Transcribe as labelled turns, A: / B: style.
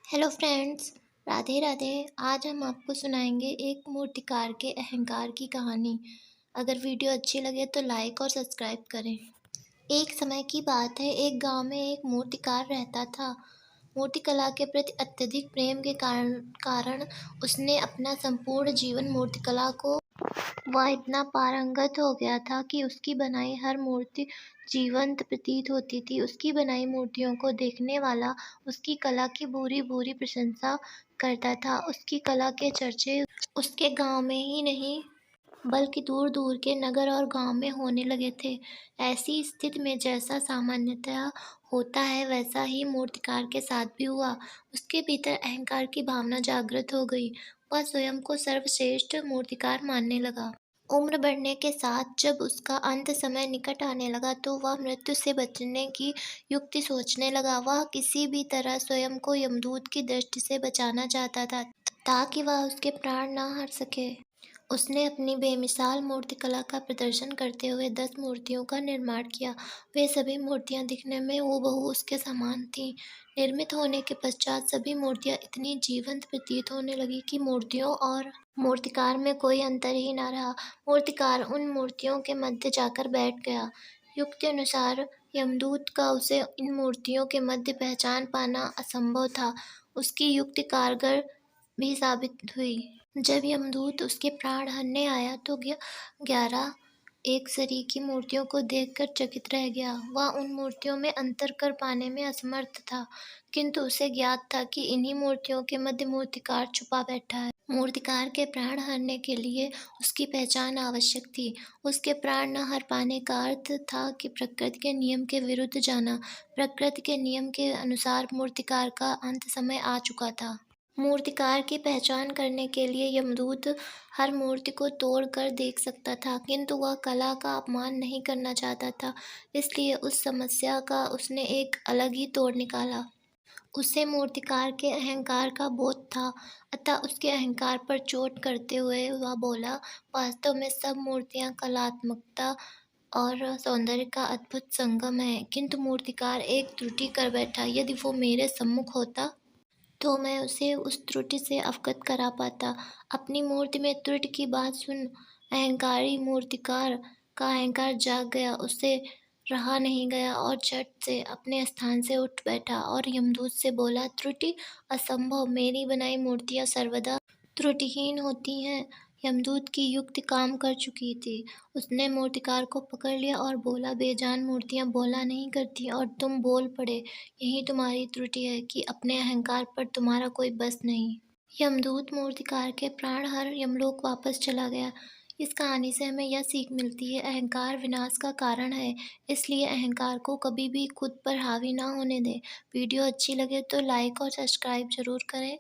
A: Hello friends, Radhe Radhe. आज हम आपको सुनाएंगे एक मूर्तिकार के अहंकार की कहानी। अगर वीडियो अच्छी लगे तो लाइक और सब्सक्राइब करें। एक समय की बात है, एक गांव में एक मूर्तिकार रहता था। मूर्तिकला के प्रति अत्यधिक प्रेम के कारण उसने अपना संपूर्ण जीवन मूर्तिकला को वह इतना पारंगत हो गया था कि उसकी बनाई हर मूर्ति जीवंत प्रतीत होती थी। उसकी बनाई मूर्तियों को देखने वाला उसकी कला की भूरी-भूरी प्रशंसा करता था। उसकी कला के चर्चे उसके गाँव में ही नहीं बल्कि दूर-दूर के नगर और गाँव में होने लगे थे। ऐसी स्थिति में जैसा सामान्यतः होता है वैसा ही मूर्तिकार के साथ भी हुआ। उसके भीतर अहंकार की भावना जागृत हो गई। वह स्वयं को सर्वश्रेष्ठ मूर्तिकार मानने लगा। उम्र बढ़ने के साथ जब उसका अंत समय निकट आने लगा तो वह मृत्यु से बचने की युक्ति सोचने लगा। वह किसी भी तरह स्वयं को यमदूत की दृष्टि से बचाना चाहता था ताकि वह उसके प्राण न हर सके। उसने अपनी बेमिसाल मूर्तिकला का प्रदर्शन करते हुए 10 मूर्तियों का निर्माण किया। वे सभी मूर्तियां दिखने में हूबहू उसके समान थीं। निर्मित होने के पश्चात सभी मूर्तियां इतनी जीवंत प्रतीत होने लगी कि मूर्तियों और मूर्तिकार में कोई अंतर ही न रहा। मूर्तिकार उन मूर्तियों के मध्य जाकर बैठ गया। युक्ति अनुसार यमदूत का उसे इन मूर्तियों के मध्य पहचान पाना असंभव था। उसकी युक्ति कारगर भी साबित हुई। जब यमदूत उसके प्राण हरने आया तो 11 एक सरीकी मूर्तियों को देखकर चकित रह गया। वह उन मूर्तियों में अंतर कर पाने में असमर्थ था, किंतु उसे ज्ञात था कि इन्हीं मूर्तियों के मध्य मूर्तिकार छुपा बैठा है। मूर्तिकार के प्राण हरने के लिए उसकी पहचान आवश्यक थी। उसके प्राण न हर पाने का अर्थ था कि प्रकृति के नियम के विरुद्ध जाना। प्रकृति के नियम के अनुसार मूर्तिकार का अंत समय आ चुका था। मूर्तिकार की पहचान करने के लिए यमदूत हर मूर्ति को तोड़ कर देख सकता था, किंतु वह कला का अपमान नहीं करना चाहता था। इसलिए उस समस्या का उसने एक अलग ही तोड़ निकाला। उसे मूर्तिकार के अहंकार का बोध था, अतः उसके अहंकार पर चोट करते हुए वह बोला, वास्तव में सब मूर्तियां कलात्मकता और सौंदर्य का अद्भुत संगम है, किंतु मूर्तिकार एक त्रुटि कर बैठा। यदि वो मेरे सम्मुख होता तो मैं उसे उस त्रुटि से अवगत करा पाता। अपनी मूर्ति में त्रुटि की बात सुन अहंकारी मूर्तिकार का अहंकार जाग गया। उससे रहा नहीं गया और झट से अपने स्थान से उठ बैठा और यमदूत से बोला, त्रुटि असंभव, मेरी बनाई मूर्तियां सर्वदा त्रुटिहीन होती हैं। यमदूत की युक्ति काम कर चुकी थी। उसने मूर्तिकार को पकड़ लिया और बोला, बेजान मूर्तियां बोला नहीं करती और तुम बोल पड़े। यही तुम्हारी त्रुटि है कि अपने अहंकार पर तुम्हारा कोई बस नहीं। यमदूत मूर्तिकार के प्राण हर यमलोक वापस चला गया। इस कहानी से हमें यह सीख मिलती है, अहंकार विनाश का कारण है। इसलिए अहंकार को कभी भी खुद पर हावी ना होने दें। वीडियो अच्छी लगे तो लाइक और सब्सक्राइब जरूर करें।